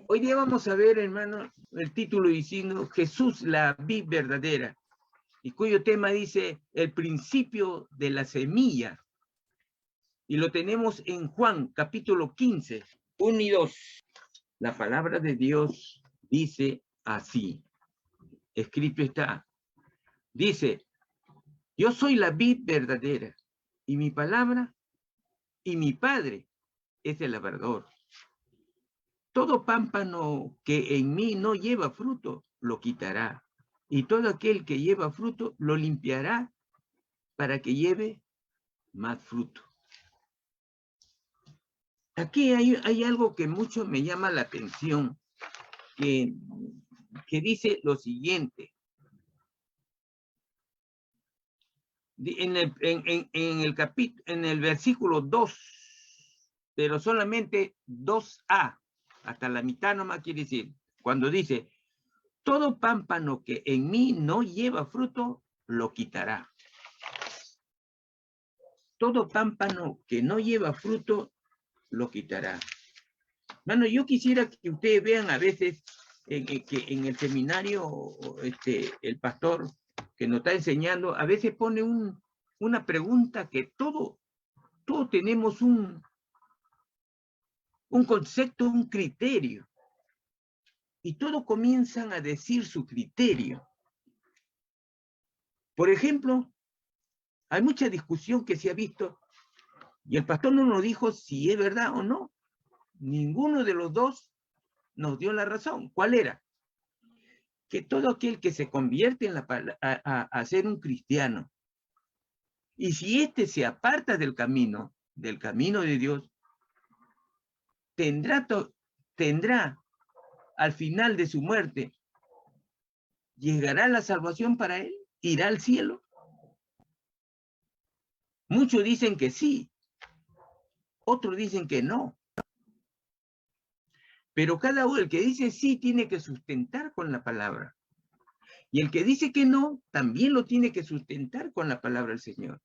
Hoy día vamos a ver, hermano, el título diciendo Jesús, la vid verdadera, y cuyo tema dice el principio de la semilla. Y lo tenemos en Juan, capítulo 15, 1 y 2. La palabra de Dios dice así. Escrito está. Dice, yo soy la vid verdadera, y mi palabra, y mi Padre es el labrador. Todo pámpano que en mí no lleva fruto, lo quitará. Y todo aquel que lleva fruto, lo limpiará para que lleve más fruto. Aquí hay algo que mucho me llama la atención, que dice lo siguiente. En el versículo 2, pero solamente 2a, hasta la mitad nomás quiere decir, cuando dice, todo pámpano que en mí no lleva fruto, lo quitará. Todo pámpano que no lleva fruto, lo quitará. Bueno, yo quisiera que ustedes vean a veces que en el seminario, el pastor que nos está enseñando, a veces pone una pregunta que todos tenemos un concepto, un criterio, y todos comienzan a decir su criterio. Por ejemplo, hay mucha discusión que se ha visto, y el pastor no nos dijo si es verdad o no. Ninguno de los dos nos dio la razón. ¿Cuál era? Que todo aquel que se convierte a ser un cristiano, y si éste se aparta del camino de Dios, tendrá al final de su muerte, ¿llegará la salvación para él? ¿Irá al cielo? Muchos dicen que sí, otros dicen que no. Pero cada uno, el que dice sí, tiene que sustentar con la palabra. Y el que dice que no, también lo tiene que sustentar con la palabra del Señor.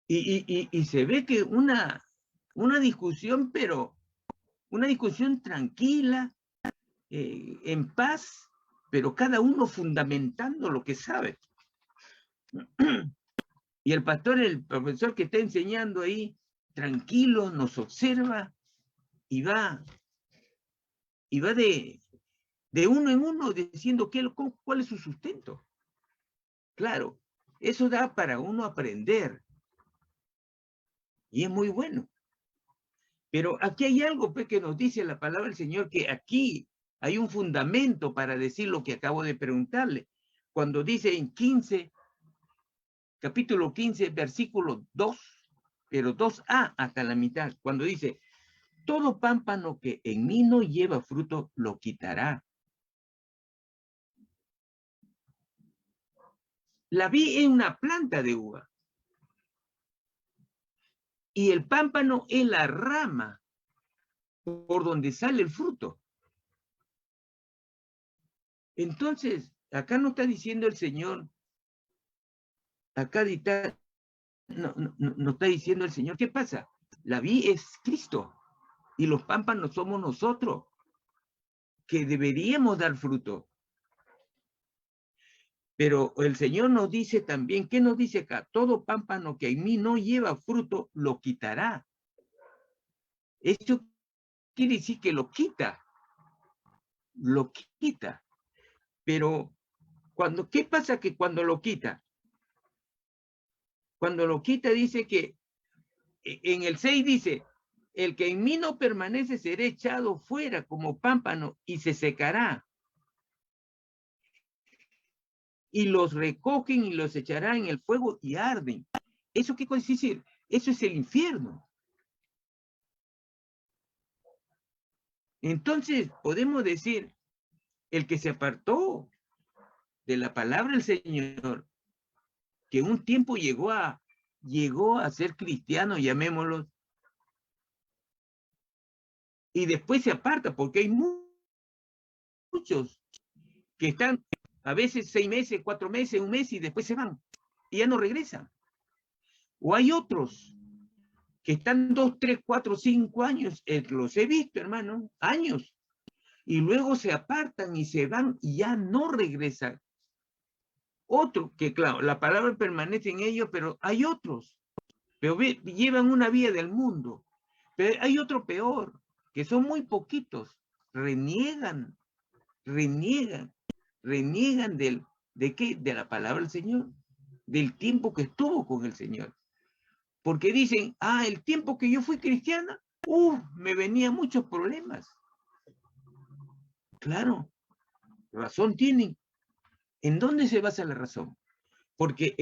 Y se ve que una discusión, pero una discusión tranquila, en paz, pero cada uno fundamentando lo que sabe. Y el pastor, el profesor que está enseñando ahí, tranquilo, nos observa y va de uno en uno diciendo cuál es su sustento. Claro, eso da para uno aprender. Y es muy bueno. Pero aquí hay algo pues, que nos dice la palabra del Señor, que aquí hay un fundamento para decir lo que acabo de preguntarle. Cuando dice en capítulo 15, versículo 2, pero 2a hasta la mitad, cuando dice, todo pámpano que en mí no lleva fruto, lo quitará. La vid es una planta de uva. Y el pámpano es la rama por donde sale el fruto. Entonces, acá no está diciendo el Señor, acá no está diciendo el Señor, ¿qué pasa? La vid es Cristo y los pámpanos somos nosotros, que deberíamos dar fruto. Pero el Señor nos dice también, ¿qué nos dice acá? Todo pámpano que en mí no lleva fruto, lo quitará. Esto quiere decir que lo quita. Lo quita. Pero, ¿qué pasa que cuando lo quita? Cuando lo quita dice que, en el 6 dice, el que en mí no permanece será echado fuera como pámpano y se secará. Y los recogen y los echarán en el fuego y arden. ¿Eso qué quiere decir? Eso es el infierno. Entonces, podemos decir, el que se apartó de la palabra del Señor, que un tiempo llegó a ser cristiano, llamémoslo, y después se aparta, porque hay muchos que están a veces 6 meses, 4 meses, 1 mes, y después se van, y ya no regresan. O hay otros que están 2, 3, 4, 5 años, los he visto, hermano, años, y luego se apartan y se van y ya no regresan. Otro, que claro, la palabra permanece en ellos, pero hay otros, pero llevan una vida del mundo. Pero hay otro peor, que son muy poquitos, reniegan, reniegan, reniegan ¿de qué? De la palabra del Señor, del tiempo que estuvo con el Señor. Porque dicen, el tiempo que yo fui cristiana, me venían muchos problemas. Claro, razón tienen. ¿En dónde se basa la razón? Porque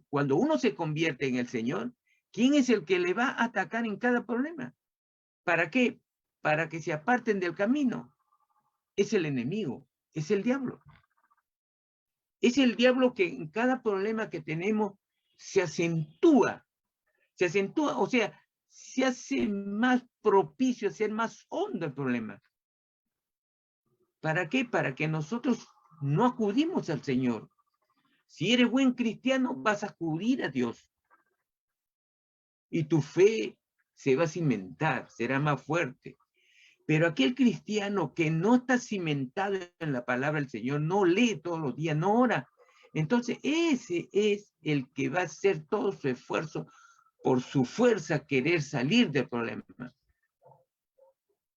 cuando uno se convierte en el Señor, ¿quién es el que le va a atacar en cada problema? ¿Para qué? Para que se aparten del camino. Es el enemigo, es el diablo. Es el diablo que en cada problema que tenemos se acentúa, o sea, se hace más propicio, hacer más hondo el problema. ¿Para qué? Para que nosotros no acudimos al Señor. Si eres buen cristiano, vas a acudir a Dios. Y tu fe se va a cimentar, será más fuerte. Pero aquel cristiano que no está cimentado en la palabra del Señor, no lee todos los días, no ora, entonces ese es el que va a hacer todo su esfuerzo por su fuerza querer salir del problema.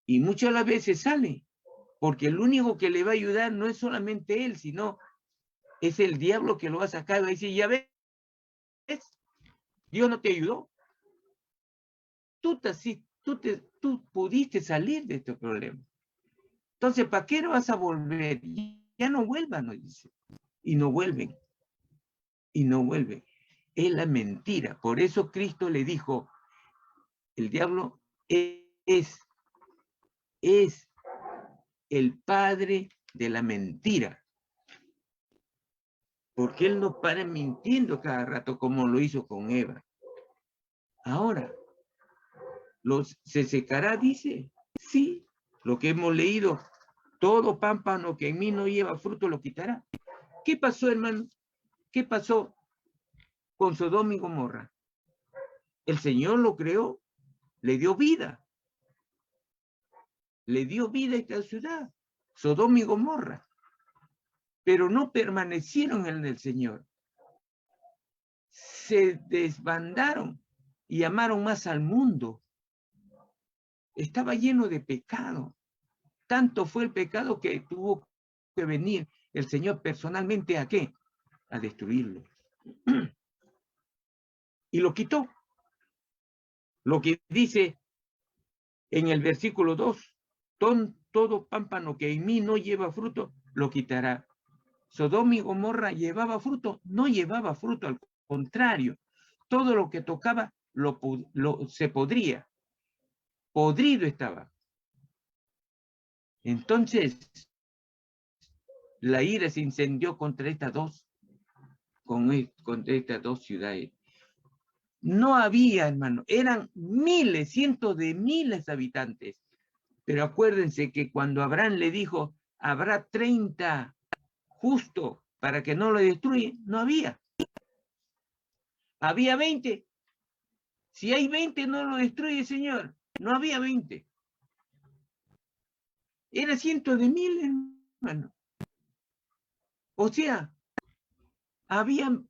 Y muchas de las veces sale, porque el único que le va a ayudar no es solamente él, sino es el diablo que lo va a sacar y va a decir, ya ves, Dios no te ayudó. Tú pudiste salir de este problema. Entonces, ¿para qué no vas a volver? Ya no vuelvan, nos dice. Y no vuelven. Y no vuelven. Es la mentira. Por eso Cristo le dijo, el diablo es el padre de la mentira. Porque él no para mintiendo cada rato como lo hizo con Eva. Ahora, ¿se secará? Dice. Sí, lo que hemos leído, todo pámpano que en mí no lleva fruto lo quitará. ¿Qué pasó, hermano? ¿Qué pasó con Sodoma y Gomorra? El Señor lo creó, le dio vida. Le dio vida a esta ciudad, Sodoma y Gomorra. Pero no permanecieron en el Señor. Se desbandaron y amaron más al mundo. Estaba lleno de pecado. Tanto fue el pecado que tuvo que venir el Señor personalmente ¿a qué? A destruirlo. Y lo quitó. Lo que dice en el versículo 2, todo pámpano que en mí no lleva fruto, lo quitará. Sodoma y Gomorra llevaba fruto, no llevaba fruto, al contrario, todo lo que tocaba se podría, podrido estaba. Entonces, la ira se incendió contra estas dos ciudades. No había, hermano, eran miles, cientos de miles de habitantes. Pero acuérdense que cuando Abraham le dijo, habrá 30 justos para que no lo destruyan, no había. Había 20. Si hay 20, no lo destruye, Señor. No había 20. Era cientos de miles, hermano. O sea, habían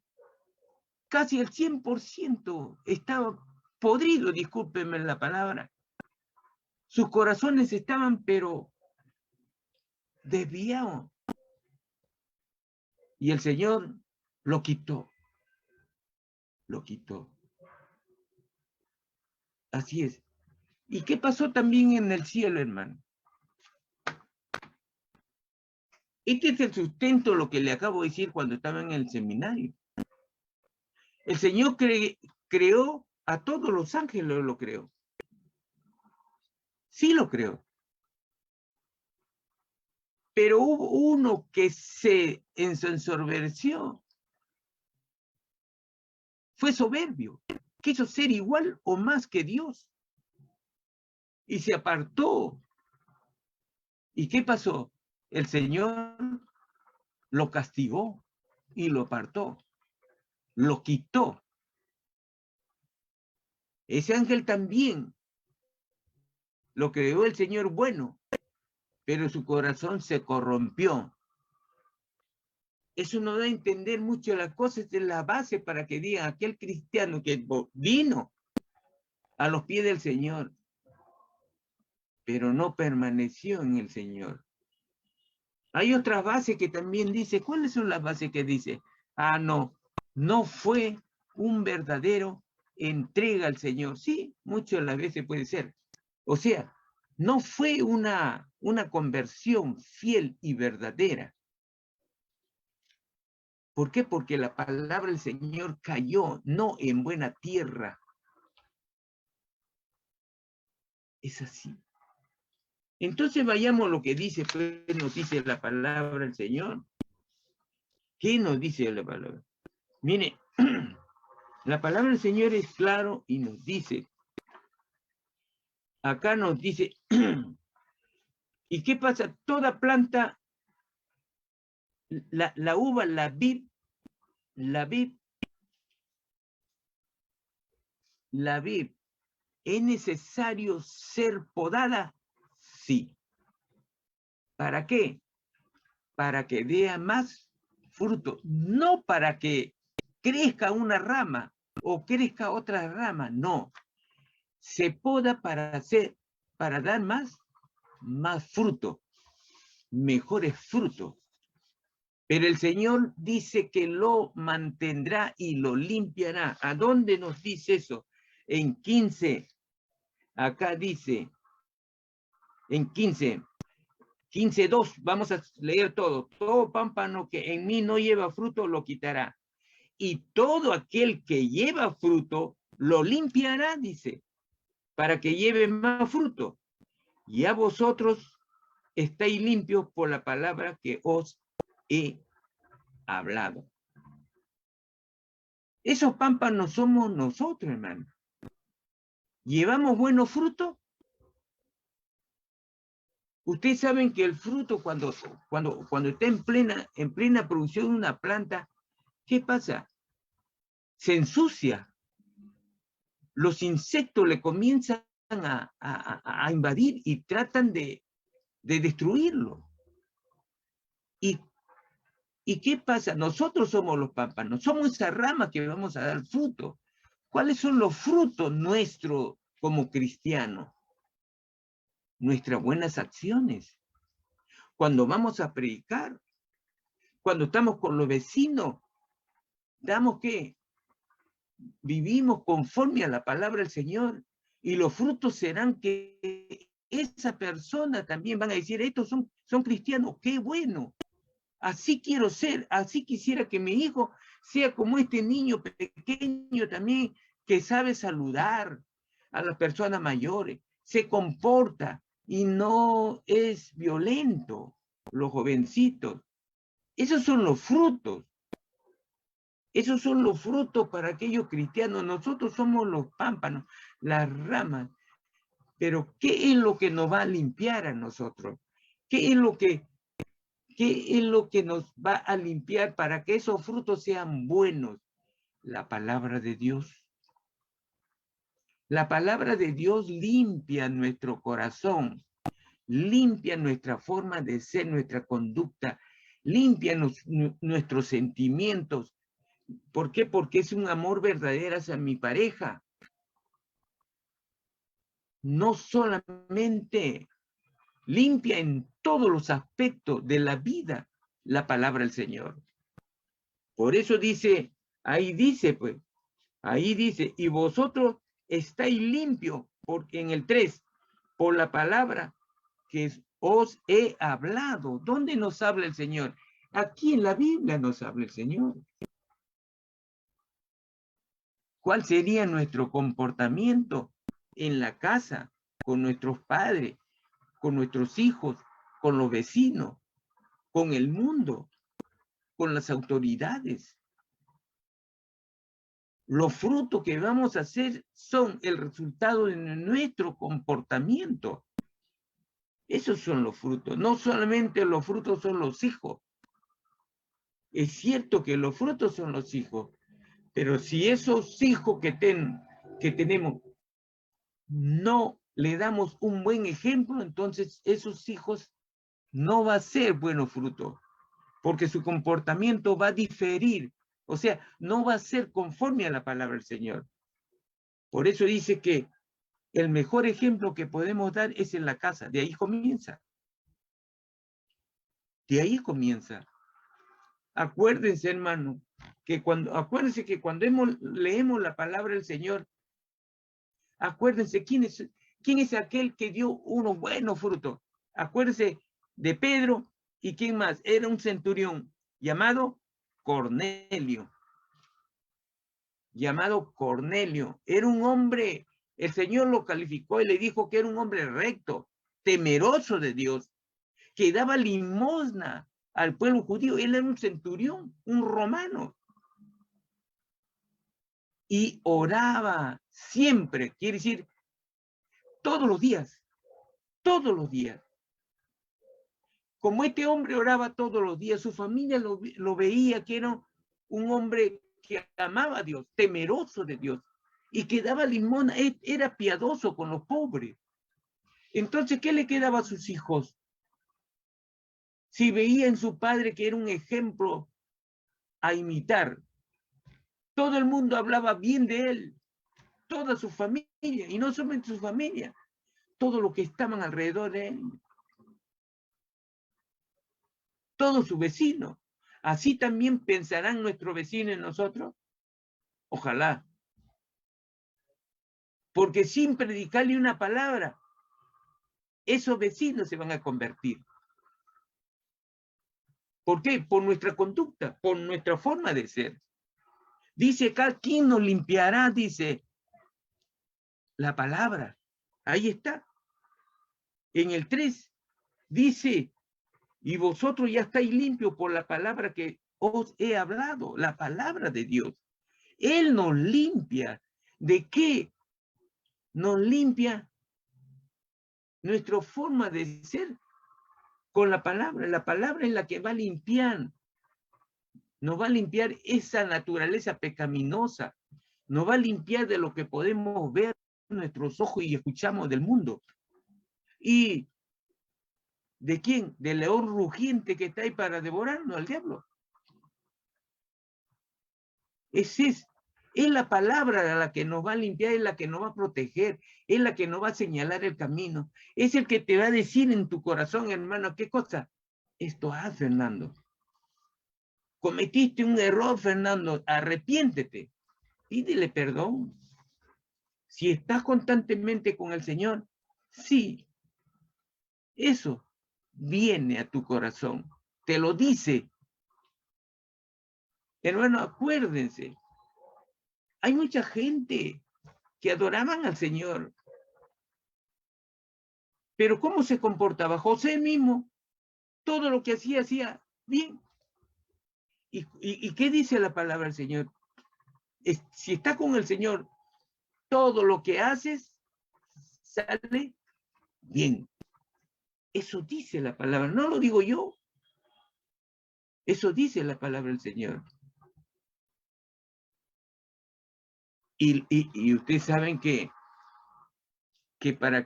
casi el 100% estaba podrido, discúlpenme la palabra. Sus corazones estaban, pero desviados. Y el Señor lo quitó. Lo quitó. Así es. ¿Y qué pasó también en el cielo, hermano? Este es el sustento, lo que le acabo de decir cuando estaba en el seminario. El Señor creó a todos los ángeles, lo creó. Sí lo creó. Pero hubo uno que se ensoberbeció. Fue soberbio. Quiso ser igual o más que Dios. Y se apartó. ¿Y qué pasó? El Señor lo castigó y lo apartó. Lo quitó. Ese ángel también lo creó el Señor bueno, pero su corazón se corrompió. Eso no da a entender mucho las cosas, es la base para que diga aquel cristiano que vino a los pies del Señor, pero no permaneció en el Señor. Hay otras bases que también dice, ¿cuáles son las bases que dice? Ah, no fue un verdadero entrega al Señor. Sí, muchas de las veces puede ser. O sea, no fue una conversión fiel y verdadera. ¿Por qué? Porque la palabra del Señor cayó no en buena tierra. Es así. Entonces vayamos a lo que dice, pues nos dice la palabra del Señor. ¿Qué nos dice la palabra? Mire, la palabra del Señor es claro y nos dice, acá nos dice, ¿y qué pasa? Toda planta, la uva, la vid, ¿es necesario ser podada? Sí. ¿Para qué? Para que dé más fruto, no para que crezca una rama o crezca otra rama, no. Se poda para dar más fruto, mejores frutos. Pero el Señor dice que lo mantendrá y lo limpiará. ¿A dónde nos dice eso? En 15, acá dice, en 15:2, vamos a leer todo. Todo pámpano que en mí no lleva fruto lo quitará. Y todo aquel que lleva fruto lo limpiará, dice, para que lleve más fruto. Y a vosotros estáis limpios por la palabra que os he hablado. Esos pámpanos somos nosotros, hermano. ¿Llevamos buenos frutos? Ustedes saben que el fruto cuando está en plena producción de una planta, ¿qué pasa? Se ensucia. Los insectos le comienzan a invadir y tratan de destruirlo. ¿Y qué pasa? Nosotros somos los pámpanos, somos esa rama que vamos a dar fruto. ¿Cuáles son los frutos nuestros como cristianos? Nuestras buenas acciones. Cuando vamos a predicar, cuando estamos con los vecinos, damos que vivimos conforme a la palabra del Señor y los frutos serán que esa persona también van a decir, estos son cristianos, qué bueno. Así quiero ser, así quisiera que mi hijo sea como este niño pequeño también, que sabe saludar a las personas mayores, se comporta y no es violento, los jovencitos. Esos son los frutos. Esos son los frutos para aquellos cristianos. Nosotros somos los pámpanos, las ramas. Pero ¿qué es lo que nos va a limpiar a nosotros? ¿Qué es lo que nos va a limpiar para que esos frutos sean buenos? La palabra de Dios. La palabra de Dios limpia nuestro corazón, limpia nuestra forma de ser, nuestra conducta, limpia nuestros sentimientos. ¿Por qué? Porque es un amor verdadero hacia mi pareja. No solamente limpia en todos los aspectos de la vida la palabra del Señor. Por eso dice, ahí dice, y vosotros estáis limpios, porque en el 3, por la palabra que os he hablado. ¿Dónde nos habla el Señor? Aquí en la Biblia nos habla el Señor. ¿Cuál sería nuestro comportamiento en la casa, con nuestros padres, con nuestros hijos, con los vecinos, con el mundo, con las autoridades? Los frutos que vamos a hacer son el resultado de nuestro comportamiento. Esos son los frutos. No solamente los frutos son los hijos. Es cierto que los frutos son los hijos, pero si esos hijos que tenemos no le damos un buen ejemplo, entonces esos hijos no va a ser buenos frutos, porque su comportamiento va a diferir. O sea, no va a ser conforme a la palabra del Señor. Por eso dice que el mejor ejemplo que podemos dar es en la casa. De ahí comienza. De ahí comienza. Acuérdense, hermano, acuérdense que cuando leemos la palabra del Señor, acuérdense quién es aquel que dio unos buenos frutos. Acuérdense de Pedro y quién más. Era un centurión llamado Cornelio. Llamado Cornelio. Era un hombre, el Señor lo calificó y le dijo que era un hombre recto, temeroso de Dios, que daba limosna al pueblo judío. Él era un centurión, un romano. Y oraba siempre, quiere decir, todos los días, todos los días. Como este hombre oraba todos los días, su familia lo veía que era un hombre que amaba a Dios, temeroso de Dios, y que daba limosna, era piadoso con los pobres. Entonces, ¿qué le quedaba a sus hijos? Si veía en su padre que era un ejemplo a imitar, todo el mundo hablaba bien de él, toda su familia, y no solamente su familia, todo lo que estaban alrededor de él, todos sus vecinos. Así también pensarán nuestros vecinos en nosotros. Ojalá. Porque sin predicarle una palabra, esos vecinos se van a convertir. ¿Por qué? Por nuestra conducta, por nuestra forma de ser. Dice acá, ¿quién nos limpiará? Dice la palabra. Ahí está. En el 3 dice, y vosotros ya estáis limpios por la palabra que os he hablado, la palabra de Dios. Él nos limpia. ¿De qué? Nos limpia nuestra forma de ser con la palabra. La palabra es la que va a limpiar. Nos va a limpiar esa naturaleza pecaminosa. Nos va a limpiar de lo que podemos ver con nuestros ojos y escuchamos del mundo. ¿Y de quién? Del león rugiente que está ahí para devorarnos, al diablo. Es la palabra la que nos va a limpiar, es la que nos va a proteger, es la que nos va a señalar el camino. Es el que te va a decir en tu corazón, hermano, ¿qué cosa? Esto Fernando. Cometiste un error, Fernando, arrepiéntete. Pídele perdón. Si estás constantemente con el Señor, sí, eso viene a tu corazón. Te lo dice. Hermano, acuérdense. Hay mucha gente que adoraban al Señor. Pero ¿cómo se comportaba? José mismo, todo lo que hacía bien. ¿Y qué dice la palabra del Señor? Si está con el Señor, todo lo que haces sale bien. Eso dice la palabra, no lo digo yo. Eso dice la palabra del Señor. Y ustedes saben que para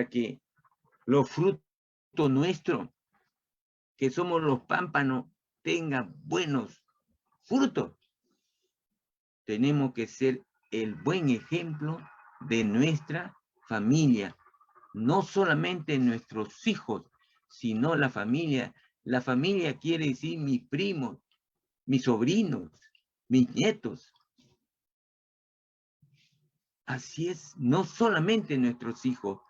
que los frutos nuestros, que somos los pámpanos, tengan buenos frutos, tenemos que ser el buen ejemplo de nuestra familia, no solamente nuestros hijos, sino la familia. La familia quiere decir mis primos, mis sobrinos, mis nietos. Así es, no solamente nuestros hijos,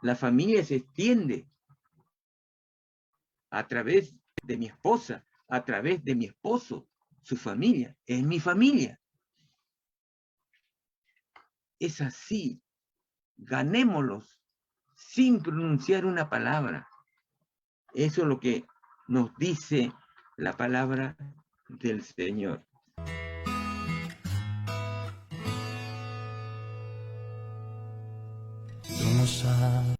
la familia se extiende a través de mi esposa, a través de mi esposo, su familia, es mi familia. Es así, ganémoslos sin pronunciar una palabra. Eso es lo que nos dice la palabra del Señor. Vamos a